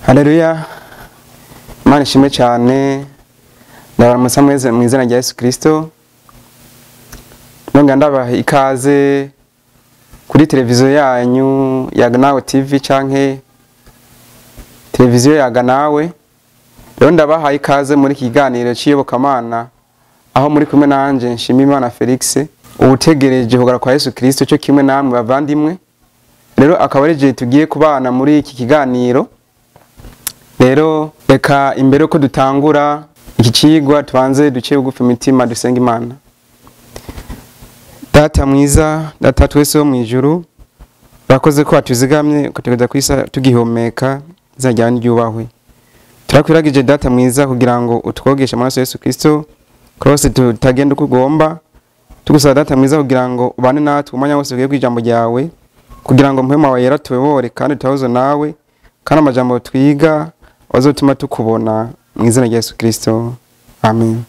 Haleluya. Imana ishimwe cyane. Ndabaramutsa mwese mu izina rya Yesu Kristo. Nonga ndabaha ikaze kuri televiziyo yanyu ya Ganawe TV canke televiziyo ya Ganawe. Rero ndabaha ikaze muri kiganiro cy'Iyoboka Mana aho muri kumwe nanje Nshimiyimana Felix ubutegereje kugara kwa Yesu Kristo cyo kimwe namwe bavandimwe. Rero akaba ari je tugiye kubana muri iki kiganiro. Rero reka imbere ko dutangura iki cigwa tubanze duce bugufi imitima dusenga Imana. Data mwiza, data twese wo mwijuru, bakoze ko atuzigamye ukategeza kwisa tugihomeka zajyana ryubahwe. Turakwiragije data mwiza kugira ngo utwogeshe amaraso Yesu Kristo kose tutagenda kugomba. Tugusaba data mwiza kugira ngo ubane natwe umanya wose ugiye kwijambo ryawe kugira ngo mpema wawe yaratubore kandi tutahozo nawe kandi amajambo twiga wazotuma tukubona mu izina rya Yesu Kristo. Amen.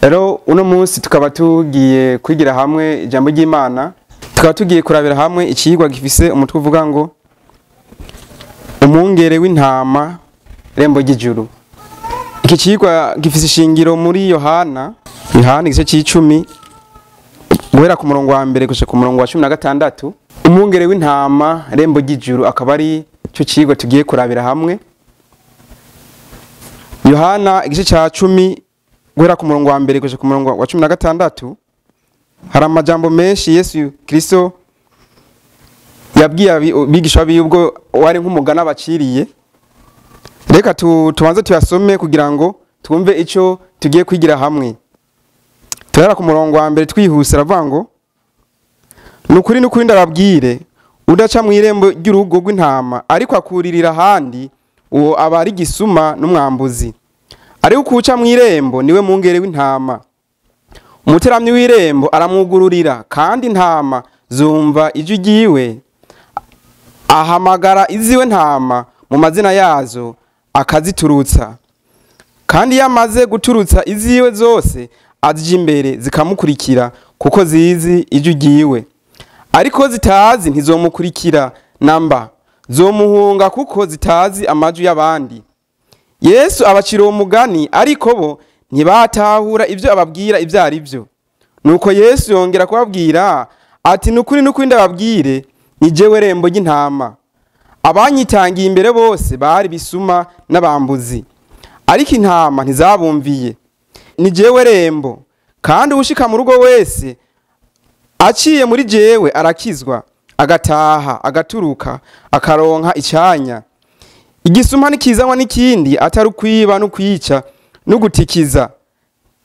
Rero uno munsi tukaba tugiye kwigira hamwe ijambo ry'Imana. Tukaba tugiye kurabira hamwe ikigwa gifise umutwe uvuga ngo Umwungere w'Intama Rembo ry'ijuru. Iki kigwa gifise ishingiro muri Yohana igice c'10 guhera ku murongo wa mbere gushika ku murongo wa 16. Umwungere w'Intama Rembo ry'ijuru akaba ari cyo kigwa tugiye kurabira hamwe. Yohana igice ca 10 guhera ku murongo wa mbere gushika ku murongo wa 16 hari amajambo menshi Yesu Kristo yabwiye bigisha biyubwo wari nk'umugana baciriye. Reka tubanze tuyasome kugira ngo twumve ico tugiye kwigira hamwe. Tuhera ku murongo wa mbere twihuse aravuga ngo nukuri ndababwire udaca mu irembo ry'urugo rw'intama ariko akuririra handi uwo aba ari gisuma n'umwambuzi. Ariko kuca mu irembo niwe mwungere w'intama. Umuteramyi w'irembo aramwugururira kandi intama zumva ijwi ryiwe, ahamagara iziwe ntama mu mazina yazo akaziturutsa. Kandi yamaze guturutsa iziwe zose azije imbere zikamukurikira kuko zizi ijwi ryiwe. Ariko zitazi ntizomukurikira namba, zomuhunga kuko zitazi amajwi y'abandi. Yesu abacira umugani ariko bo ntibatahura ivyo ababwira ivyo ari byo. Nuko Yesu yongera kubabwira ati nukuri ndababwire ni jewe rembo ry'intama. Abanyitangiye imbere bose bari bisuma n'abambuzi, ariko intama ntizabumviye. Ni jewe rembo, kandi ushika mu rugo wese aciye muri jewe arakizwa, agataha agaturuka akaronka icanya. Igisuma nikizanwa n'ikindi atari kwiba no kwica no gutikiza.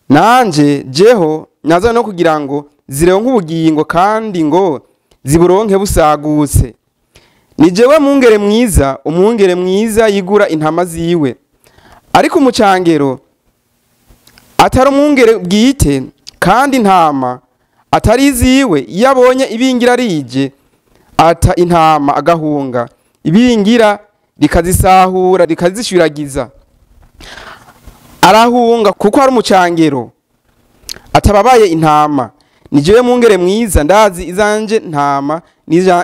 Nanje jeho naza no kugira ngo zironke ubugingo kandi ngo ziburonke busagutse. Ni jewe mwungere mwiza, umwungere mwiza yigura intama ziwe. Ariko umucangero atari umwungere bwite kandi intama atari ziwe, yabonye ibingira rije ata intama agahunga, ibingira rikazisahura rikazishwiragiza. Arahunga kuko ari umucangero atababaye intama. Ni jewe mwungere mwiza, ndazi izanje ntama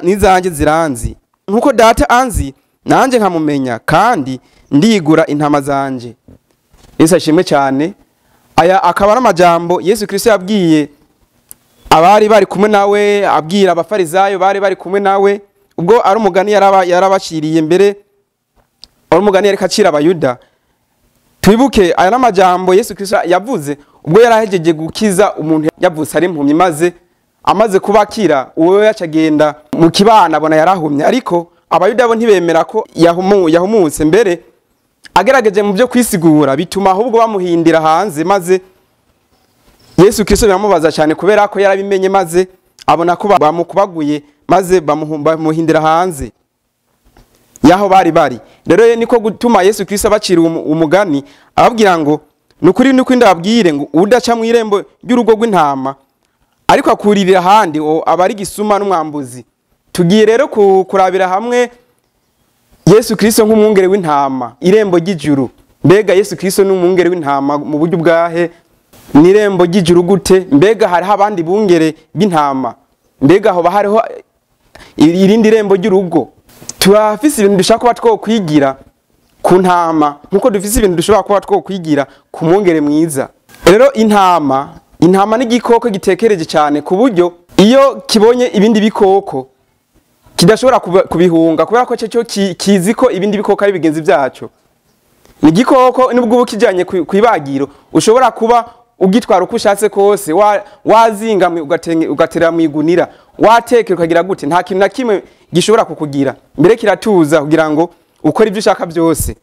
nizanje ziranzi, nkuko data anzi nanje nkamumenya kandi ndigura intama zanje. Yesu ashimwe cyane. Aya akaba ari amajambo Yesu Kristo yabwiye abari bari kumwe nawe, abwira abafarizayo bari kumwe nawe ubwo ari umugani yarabaciriye mbere, ari umugani yareka acira abayuda. Twibuke aya n'amajambo Yesu Kristo yavuze ubwo yarahejeje gukiza umuntu yavutse ari impumyi, maze amaze kubakira uwo yacagenda mu kibana abona yarahumye. Ariko abayuda bo ntibemera ko yahumutse, mbere agerageje mu byo kwisigura bituma ahubwo bamuhindira hanze, maze Yesu Kristo biramubaza cyane kubera ko yarabimenye, maze abona ko bamukubaguye, maze bamuhindira hanze yaho bari. Rero niko gutuma Yesu Kristo abacira umugani ababwira ngo nukuri ndababwire ngo udaca mu irembo ry'urugo rw'intama ariko akuririra handi aba ari gisuma n'umwambuzi. Tugiye rero kurabira hamwe Yesu Kristo nk'umwungere w'intama, irembo ry'ijuru. Mbega Yesu Kristo n'umwungere w'intama mu buryo bwahe? ni irembo ry'ijuru gute? Mbega hariho abandi bungere b'intama? Mbega hoba hariho irindi rembo ry'urugo? Turafise ibintu dushaka kuba twokwigira ku ntama nkuko dufise ibintu dushobora kuba twokwigira ku mwungere mwiza. Rero intama ni igikoko gitekereje cyane ku buryo iyo kibonye ibindi bikoko kidashobora kubihunga kubera ko cyo kizi ko ibindi bikoko ari bigenzi byacu. Ni igikoko nubwo ubu kijanye kwibagiro ushobora kuba ugitwara uko ushatse kose, wazingamwe ugatera mu igunira, watekera ukagira gute, nta kintu na kimwe gishobora kukugira. Mbere kiratuza kugira ngo ukora ibyo ushaka byose.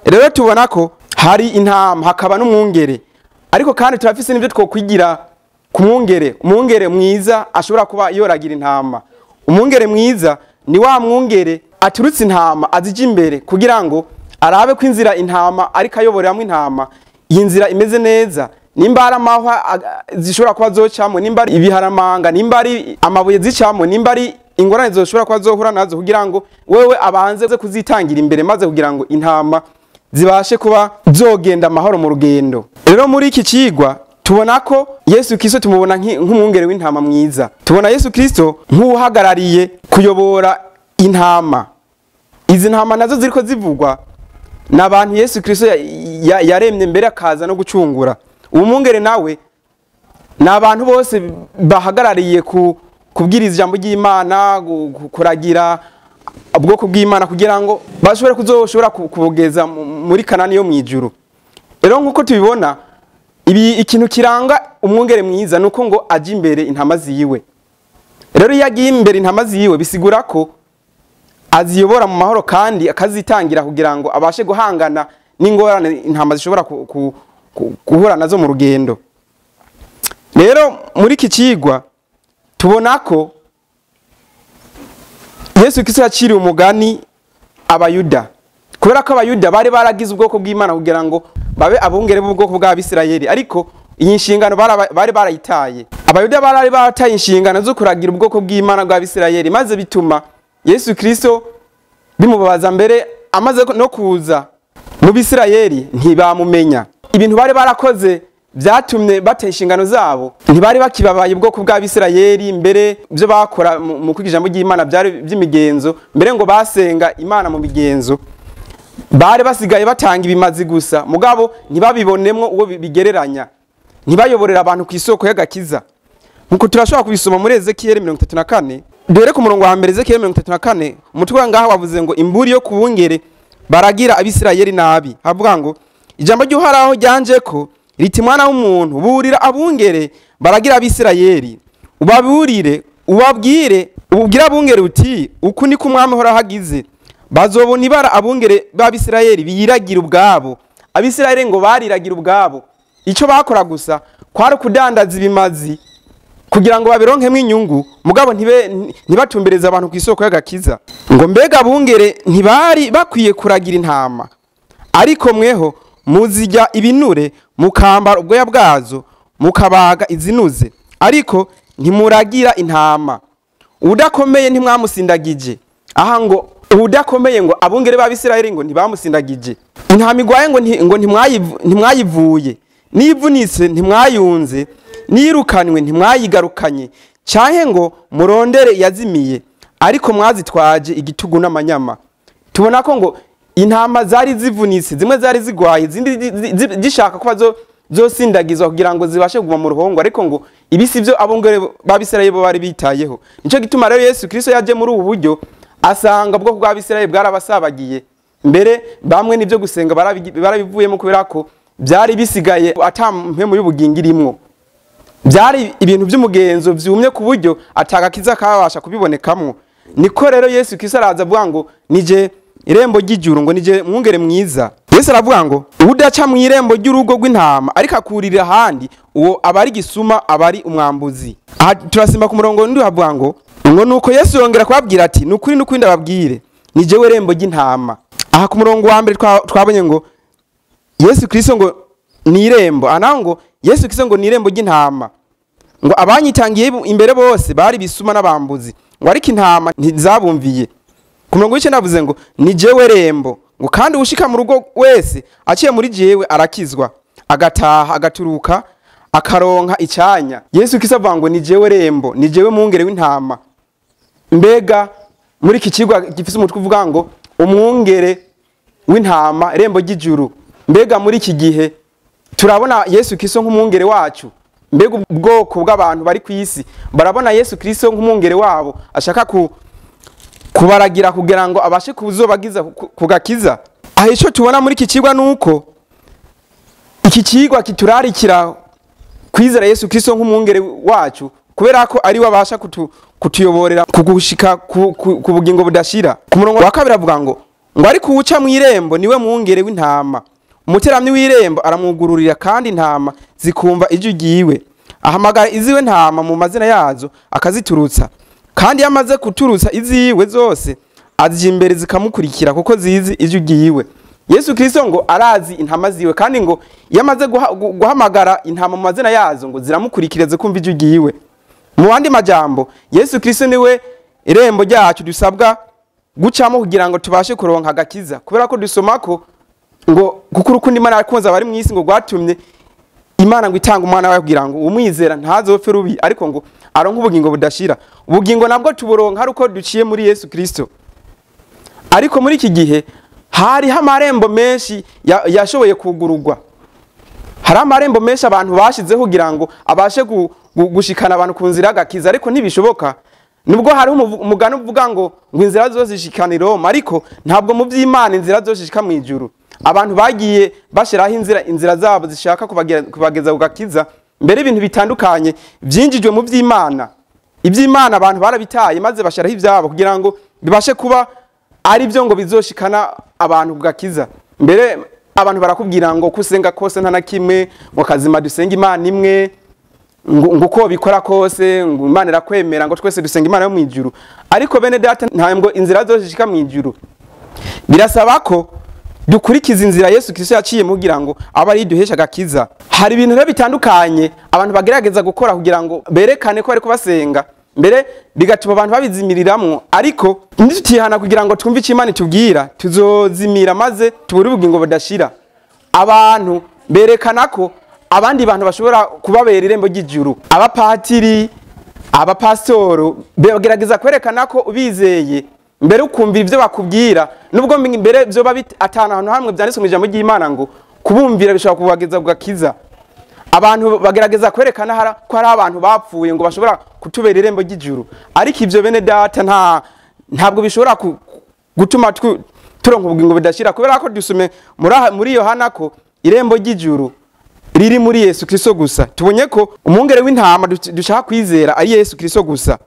Rero tubona ko hari intama hakaba n'umwungere, ariko kandi turafise n'ibyo twokwigira ku mwungere. Umwungere mwiza ashobora kuba yoragira intama. Umwungere mwiza ni wa mwungere aturutse intama azije imbere kugira ngo arabe ko inzira intama ariko ayoboreramwe intama iyi nzira imeze neza, nimba ari amahwa zishobora kuba zocamo, nimba ari ibiharamanga, nimba ari amabuye zicamo, nimba ari ingorane zoshobora kuba zohura nazo, kugira ngo wewe abanze kuzitangira imbere maze kugira ngo intama zibashe kuba zogenda amahoro mu rugendo. Rero muri iki cigwa tubona ko Yesu Kristo tumubona nk'umwungere w'intama mwiza. Tubona Yesu Kristo nk'uhagarariye kuyobora intama. Izi ntama nazo ziriko zivugwa n'abantu Yesu Kristo yaremye mbere akaza no gucungura. Umwungere nawe n'abantu bose bahagarariye kubwiriza ijambo ry'Imana, kuragira ubwoko bw'Imana kugira ngo bashobore kuzoshobora kubugeza muri Kanani yo mwijuru. Rero nkuko tubibona ikintu kiranga umwungere mwiza nuko ngo aje imbere intama ziwe. Rero yagiye imbere intama ziwe bisigura ko aziyobora mu mahoro kandi akazitangira kugira ngo abashe guhangana n'ingorane intama zishobora guhura nazo mu rugendo. Rero muri iki cigwa tubona ko Yesu Kristo yaciriye umugani abayuda, kubera ko abayuda bari baragize ubwoko bw'Imana kugira ngo babe abungere b'ubwoko bw'Abisirayeli, ariko iyi nshingano bari barayitaye. Abayuda bari barataye inshingano zo kuragira ubwoko bw'Imana bw'Abisirayeli, maze bituma Yesu Kristo bimubabaza mbere amaze no kuza mu Bisirayeli ntibamumenya. Ibintu bari barakoze byatumye bata inshingano zabo, ntibari bakibabaye ubwoko bw'Abisirayeli. Mbere byo bakora mu kwigisha ijambo ry'Imana byari by'imigenzo, mbere ngo basenga Imana mu migenzo, bari basigaye batanga ibimazi gusa, mugabo ntibabibonemwo uwo bigereranya, ntibayoborera abantu ku isoko y'agakiza. Nkuko turashobora kubisoma muri Ezekiel 34, dore ku murongo wa mbere Ezekiel 34 umutwe ngaho wavuze ngo imburi yo kubungere baragira Abisirayeli nabi. Havuga ngo ijambo ry'Uhoraho ryanje ko riti mwana w'umuntu burira abungere baragira Abisirayeli, ubaburire ubwira abungere uti uku ni kumwami Uhoraho hagize, bazobona ibara abungere b'Abisirayeli biyiragira ubwabo. Abisirayeli ngo bariragira ubwabo, ico bakora gusa kwari kudandaza ibimazi kugira ngo babironkemwe inyungu, mugabo ntibatumbereza abantu ku isoko y'agakiza. Ngo mbega abungere ntibari bakwiye kuragira intama, ariko mweho muzijya ibinure mukambara ubwoya bwazo mukabaga izinuze, ariko ntimuragira intama. Udakomeye ntimwamusindagije. Aha ngo udakomeye ngo abungere b'Abisirayeli ngo ntibamusindagije. Intama igwaye ngo ntimwayivuye, nivunitse ntimwayunze, nirukanwe ntimwayigarukanye, canke ngo murondere yazimiye, ariko mwazitwaje igitugu n'amanyama. Tubona ko ngo intama zari zivunitse, zimwe zari zigwaye, izindi zishaka kuba zosindagizwa kugira ngo zibashe kuguma mu ruhongo, ariko ngo ibisi byo abungere b'Abisirayeli bari bitayeho. Nico gituma rero Yesu Kristo yaje muri ubu buryo, asanga ubwoko bw'Abisirayeli bwarabasabagiye. Mbere bamwe nivyo gusenga barabivuyemo kubera ko byari bisigaye atampemu y'ubugingirimwo, byari ibintu by'umugenzo vyumye ku buryo atagakiza kabasha kubibonekamwo. Niko rero Yesu Kristo araza avuga ngo nije irembo ry'ijuru, ngo nije mwungere mwiza. Yesu aravuga ngo udaca mu irembo ry'urugo rw'intama ariko akurira ahandi, uwo abari gisuma abari umwambuzi. Aha turasimba ku murongo ndi havuga ngo nuko Yesu yongera kubabwira ati nukuri nukuri ndababwire nije we rembo ry'intama. Aha ku murongo wa mbere twabonye ngo Yesu Kristo ngo ni irembo, ana ngo Yesu Kristo ngo ni irembo ry'intama, ngo abanyitangiye imbere bose bari bisuma n'abambuzi, ngo ariko intama ntizabumviye. Ku murongo w'icyo navuze ngo ni jewe rembo, ngo kandi ushika mu rugo wese aciye muri jewe arakizwa, agataha agaturuka akaronka icanya. Yesu Kristo avuga ngo ni jewe Rembo, ni jewe mwungere w'intama. Mbega muri iki kigwa gifise umutwe uvuga ngo umwungere w'intama Rembo ry'ijuru. Mbega muri iki gihe turabona Yesu Kristo nk'umwungere wacu. Mbega ubwoko bw'abantu bari ku isi barabona Yesu Kristo nk'umwungere wabo ashaka kubaragira kugira ngo abashe kuzobagiza kugakiza. Aho ico tubona muri iki kigwa nuko iki kigwa kiturarikira kwizera Yesu Kristo nk'umwungere wacu kubera ko ari we abasha kutuyoborera kugushika ku bugingo budashira. Ku murongo wa kabiri avuga ngo ari kuwuca mu irembo niwe mwungere w'intama. Umuteramyi w'irembo aramwugururira kandi intama zikumva ijwi ryiwe. Ahamagara iziwe ntama mu mazina yazo akaziturutsa. Kandi yamaze kuturutsa iziwe zose azije imbere zikamukurikira kuko zizi ijwi ryiwe. Yesu Kristo ngo arazi intama ziwe kandi ngo yamaze guhamagara intama mu mazina yazo ngo ziramukurikira zikumva ijwi ryiwe. Mu bandi majambo Yesu Kristo niwe irembo ryacu dusabwa gucamo kugira ngo tubashe kuronka agakiza. Kubera ko dusoma ko ngo kuko urukundo Imana yakunze abari mu isi ngo rwatumye Imana ngo itanga umwana wayo kugira ngo umwizera ntazopfe rubi ariko ngo aronke ubugingo budashira. Ubugingo nabwo tuburonka ari uko duciye muri Yesu Kristo. Ariko muri iki gihe hari amarembo menshi yashoboye kugurugwa. Hari amarembo menshi abantu bashizeho kugira ngo abashe gushikana abantu ku nzira y'agakiza ariko ntibishoboka. Nubwo hari umugani uvuga ngo inzira zose zishikana i Roma ariko ntabwo mu by'Imana inzira zose zishika mu ijuru. Abantu bagiye bashiraho inzira zabo zishaka kubageza kugakiza. Mbere ibintu bitandukanye byinjijwe mu by'Imana. Iby'Imana abantu barabitaye maze bashiraho ibyabo kugira ngo bibashe kuba ari byo ngo bizoshikana abantu kugakiza. Mbere abantu barakubwira ngo kusenga kose nta na kimwe ngo kazima dusenga Imana imwe ngo uko bikora kose ngo Imana irakwemera ngo twese dusenga Imana yo mu ijuru. Ariko bene data ntabwo inzira zose zishika mu ijuru. Birasaba ko dukurikiza inzira Yesu Kristo yaciye mugira ngo abari duhesha gakiza. Hari ibintu rero bitandukanye abantu bagerageza gukora kugira ngo berekane ko ari kubasenga. Mbere bigatuma abantu babizimiriramwo ariko ntitutihana kugira ngo twumve icyo Imana itubwira tuzozimira maze tubure ubugingo budashira. Abantu berekana ko abandi bantu bashobora kubabera irembo ry'ijuru. Abapatiri, abapasitoro bagerageza kwerekana ko ubizeye mbere ukumvira ibyo bakubwira nubwo mbere byo atana ahantu hamwe byanditswe mu ijambo ry'Imana ngo kubumvira bishobora kubageza kugakiza. Abantu bagerageza kwerekana ko hari abantu bapfuye ngo bashobora kutubera irembo ry'ijuru ariko ibyo bene data ntabwo bishobora gutuma turonka ubugingo budashira kubera ko dusume muri Yohana ko irembo ry'ijuru riri muri Yesu Kristo gusa. Tubonye ko umwungere w'intama dushaka kwizera ari Yesu Kristo gusa.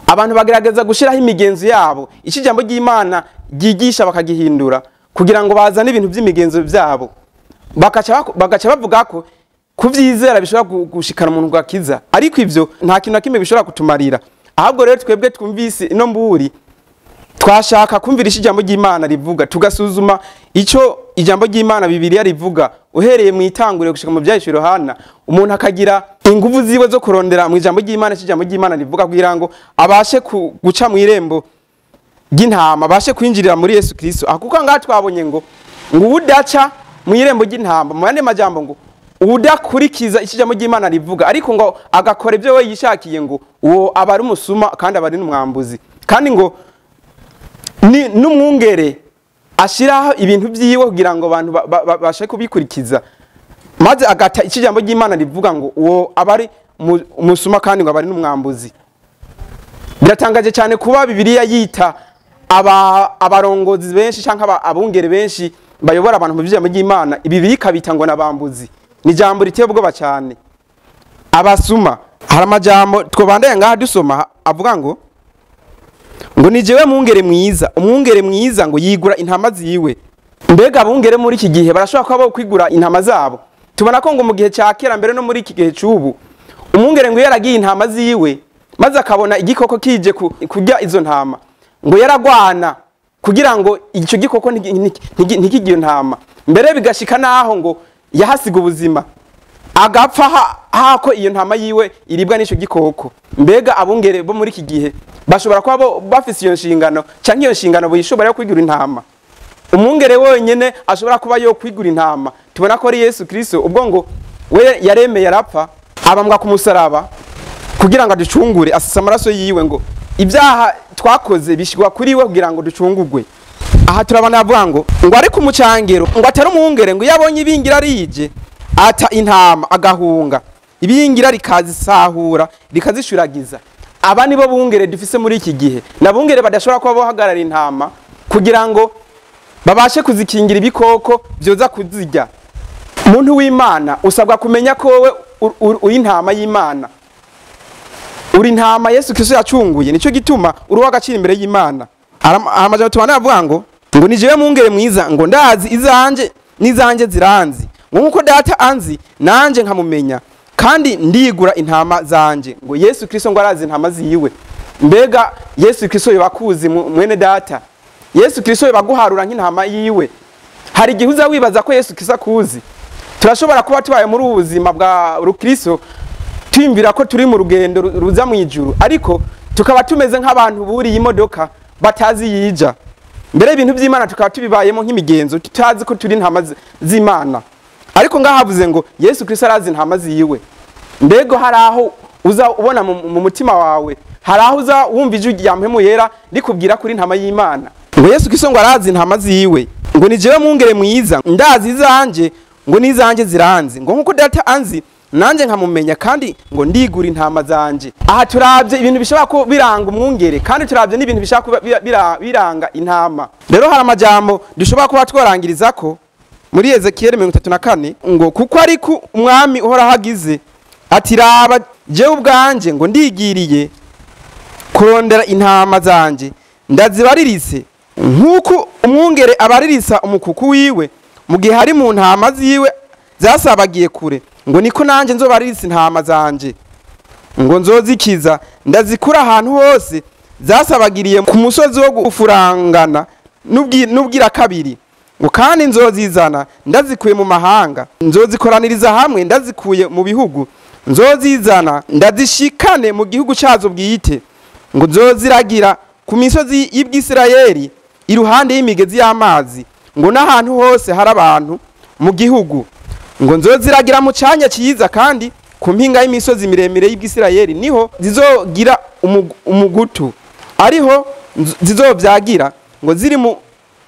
Abantu bagerageza gushiraho imigenzo yabo ikijambo ry'Imana ryigisha bakagihindura kugira ngo bazane ibintu by'imigenzo byabo bagaca bavuga ko kuvyizera bishobora gushikana umuntu gakiza ariko ivyo nta kintu nakimwe bishobora kutumarira. Ahubwo rero twebwe twumvise ino mburi twashaka kumvira ijambo ry'Imana rivuga tugasuzuma ico ijambo ry'Imana Bibiliya rivuga uhereye mu itanguriro gushika mu byahishuro Yohana. Umuntu akagira ingufu ziwe zo kurondera mu ijambo ry'Imana ijambo ry'Imana rivuga kugira ngo abashe guca mu irembo ry'intama abashe kwinjirira muri Yesu Kristo. Akuko ngaha twabonye ngo udaca mu irembo ry'intama mu yandi majambo ngo udakurikiza ijambo ry'Imana rivuga ariko ngo agakora ibyo we yishakiye ngo uwo aba ari umusuma kandi aba ari n'umwambuzi. Kandi ngo n'umwungere ashiraho ibintu byiwe kugira ngo abantu bashe kubikurikiza maze agata ijambo ry'Imana rivuga ngo uwo aba ari umusuma kandi ngo aba ari n'umwambuzi. Biratangaje cyane kuba Bibiliya yita abarongozi benshi cyangwa abungere benshi bayobora abantu mu ijambo ry'Imana ibi bikabita ngo nabambuzi. Ni jambo riteye ubwoba cyane. Abasuma hari amajambo twobandaya ngaha dusoma avuga ngo ni jewe mwungere mwiza. Umwungere mwiza ngo yigura intama ziwe. Mbega abungere muri iki gihe barashobora kuba kwigura intama zabo. Tubona ko ngo mu gihe cya kera mbere no muri iki gihe cy'ubu umwungere ngo yaragiye intama ziwe maze akabona igikoko kije kurya izo ntama ngo yaragwana kugira ngo icyo gikoko ntikigiye ntama. Mbere bigashika naho ngo yahasiga ubuzima agapfa hako iyo ntama yiwe iribwa n'icyo gikoko. Mbega abungere bo muri iki gihe bashobora kuba bafise iyo nshingano cyangwa iyo nshingano buyishobora yo kwigura intama. Umwungere wenyene ashobora kuba yo kwigura intama. Tubona ko ari Yesu Kristo ubwo ngo we yaremeye arapfa abambwa ku musaraba kugira ngo aducungure, asesa amaraso yiwe ngo ibyaha twakoze bishigwa kuri we kugira ngo ducungurwe. Aha turabana avuga ngo ari ku mucangero ngo atari umwungere ngo yabonye ibingira rije ata intama agahunga ibingira rikazisahura rikazishuragiza. Aba nibo bungere dufise muri iki gihe, nabungere badashobora kuba bohagarara intama kugira ngo babashe kuzikingira ibikoko byoza kuzirya. Umuntu w'Imana usabwa kumenya ko wowe uri intama y'Imana, uri intama Yesu Kristo yacunguye, nico gituma uri w'agaciro imbere y'Imana. Amajambo tubana avuga ngo ni jewe mwungere mwiza, ngo ndazi izanje n'izanje ziranzi, nkuko data anzi nanje nkamumenya, kandi ndigura intama zanje. Ngo Yesu Kristo ngo arazi intama ziwe. Mbega Yesu Kristo yobakuzi mwene data? Yesu Kristo yobaguharura nk'intama yiwe? Hari igihe uza wibaza ko Yesu Kristo akuzi. Turashobora kuba tubaye muri ubuzima bwa Kristo twimvira ko turi mu rugendo ruza mu ijuru, ariko tukaba tumeze nk'abantu buriye imodoka batazi yija. Mbere ibintu by'Imana tukaba tubibayemo nk'imigenzo, tutazi ko turi intama z'Imana. Ariko ngahavuze ngo Yesu Kristo arazi intama ziwe. Mbego hari aho uza ubona mu mutima wawe, hari aho uza wumva ijwi rya Mpemu Yera rikubwira kuri intama y'Imana. Ngo Yesu Kristo ngo arazi intama ziwe, ngo ni jewe mwungere mwiza, ndazi izanje ngo nizanje ziranzi, ngo nkuko data anzi nanje nkamumenya, kandi ngo ndigura intama zanje. Aha turabye ibintu bishobora ko biranga umwungere, kandi turabye n'ibintu bishaka biranga intama. Rero hari amajambo dushobora kuba twarangiriza ko muri Ezekiel 34 ngo kuko ari ku umwami uhora hagize ati raba je ubwanje ngo ndigiriye kurondera intama zanje ndazibaririse, nkuko umwungere abaririsa umukuku wiwe mu gihe hari mu ntama ziwe zasabagiye kure, ngo niko nanje nzobaririsa intama zanje, ngo nzozikiza ndazikura ahantu hose zasabagiriye ku musozi wo gufurangana n'ubwira kabiri, ngo kandi nzozizana ndazikuye mu mahanga, nzozikoraniriza hamwe ndazikuye mu bihugu, nzozizana ndazishikane mu gihugu cyazo bwite, ngo nzoziragira ku misozi y'Ibwisirayeli iruhande y'imigezi y'amazi, ngo n'ahantu hose hari abantu mu gihugu, ngo nzoziragira mu cyanya cyiza, kandi ku mpinga y'imisozi miremire y'Ibwisirayeli niho zizogira umugutu, ariho zizobyagira, ngo ziri mu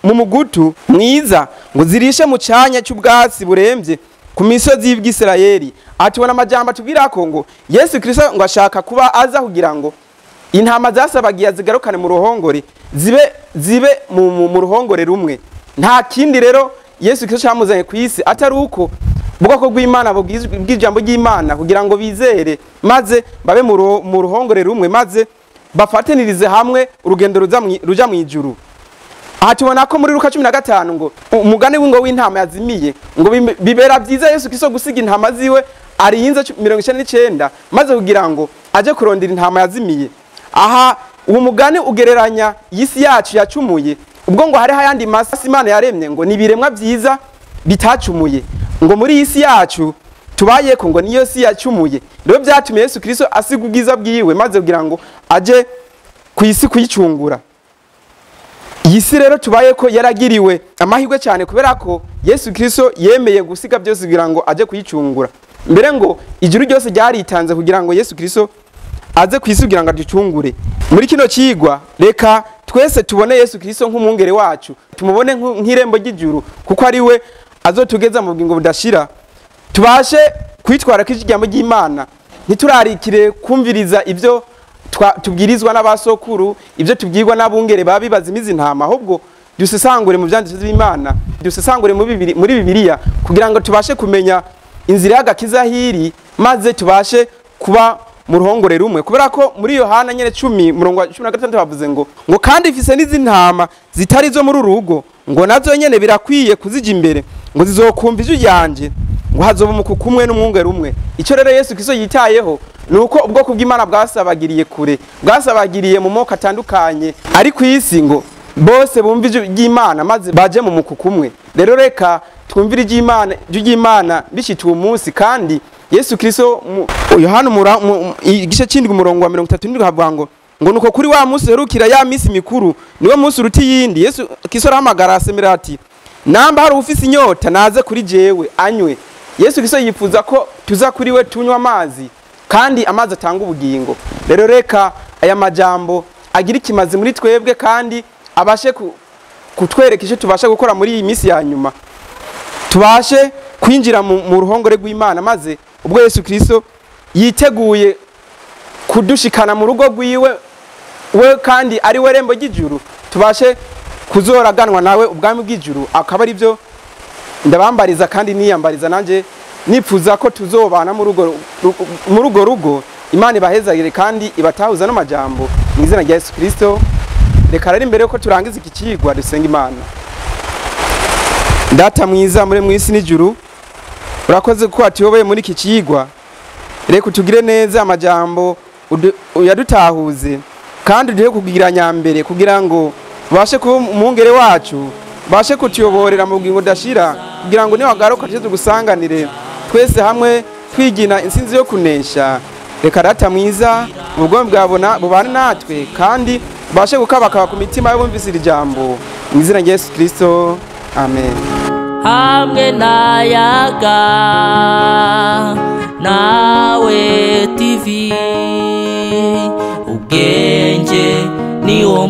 mugutu mwiza, ngo zirishe mu cyanya cy'ubwatsi burembye ku misozi y'Ibwisirayeli. Atubona amajambo atubwira ko ngo Yesu Kristo ngo ashaka kuba aza kugira ngo intama zasabagiye zigarukane mu ruhongore zibe mu ruhongore rumwe. Nta kindi rero Yesu Kristo yamuzanye ku isi atari uko ubwoko bw'Imana bw'ijambo ry'Imana kugira ngo bizere maze babe mu ruhongore rumwe, maze bafatanirize hamwe urugendo ruja mu ijuru. Aha tubona ko muri Luka 15 ngo umugani w'ingo w'intama yazimiye, ngo bibera byiza Yesu Kristo gusiga intama ziwe arinze 99 maze kugira ngo aje kurondera intama yazimiye. Aha uwo mugani ugereranya yisi yacu yacumuye, ubwo ngo hari hayandi masi Imana yaremye ngo nibiremwa byiza bitacumuye, ngo muri yisi yacu tubaye ko ngo niyo si yacumuye. Rero byatumye Yesu Kristo asiga ubwiza bwiwe maze kugira ngo aje ku isi kuyicungura. Yisi rero tubaye ko yaragiriwe amahirwe cyane kubera ko Yesu Kristo yemeye gusiga byose kugira ngo aje kuyicungura. Mbere ngo ijuru ryose ryaritanze kugira ngo Yesu Kristo aze kwisugira ngo aducungure. Muri kino kigwa reka twese tubone Yesu Kristo nk'umwungere wacu, tumubone nk'irembo ry'ijuru, kuko ari we azotugeza mu bugingo budashira. Tubashe kwitwara k'ijambo ry'Imana, ntiturarikire kumviriza ibyo tubwirizwa n'abasokuru, ibyo tubwirwa n'abungere babibaza imizi ntama, ahubwo dusesangure mu byanditswe by'Imana, dusesangure muri Bibiliya kugira ngo tubashe kumenya inzira y'agakiza hiri, maze tubashe kuba mu ruhongore rumwe. Kubera ko muri Yohana 10:16 bavuze ngo kandi ifise n'izi ntama zitari zo muri urugo, ngo nazo nyene birakwiye kuzija imbere, ngo zizokumva ijwi ryanje, ngo hazoba umukuku umwe n'umwungere umwe. Icyo rero Yesu Kristo yitayeho nuko ubwoko bw'Imana bwasabagiriye kure, bwasabagiriye mu moko atandukanye ari ku isi, ngo bose bumva ijwi ry'Imana maze baje mu mukuku umwe. Rero reka twumvire ry'Imana bishituye umunsi. Kandi Yesu Kristo Yohana igice cy'indwi umurongo wa 37 havuga ngo nuko kuri wa munsi herukira ya misi mikuru niwe munsi uruti yindi. Yesu Kristo arahamagara asemera ati, namba hari ufise inyota naze kuri jewe anywe, Yesu Kristo yifuza ko tuza kuri we tunywa amazi kandi amazi atanga ubugingo. Rero reka aya majambo agira ikimazi muri twebwe kandi abashe kutwereka icyo tubasha gukora muri iyi minsi ya nyuma, tubashe kwinjira mu ruhongore rw'Imana, maze ubwo Yesu Kristo yiteguye kudushikana mu rugo rwiwe we kandi ari we rembo ry'ijuru, tubashe kuzoraganwa nawe ubwami bw'ijuru. Akaba ari byo ndabambariza kandi niyambariza nanje nipfuza ko tuzobana mu rugo rugo. Imana ibahezagire kandi ibatahuza no majambo mu izina rya Yesu Kristo. Reka rero imbere yuko turangiza iki kigwa dusenga Imana. Data mwiza muri mwisi n'ijuru, urakoze ko atuyoboye muri iki kigwa. Reka utugire neza amajambo yadutahuze kandi uduhe kugira nyambere kugira ngo bashe kuba umwungere wacu, bashe kutuyoborera mu bugingo dashira, kugira ngo niwagaruka tuje tugusanganire twese hamwe twigina insinzi yo kunesha. Reka data mwiza ubugombe bwabona bubane natwe kandi bashe gukabakaba ku mitima y'abumvise iri jambo mu izina rya Yesu Kristo, amen. Hamwe nayaga nawe TV ubwenge ni wo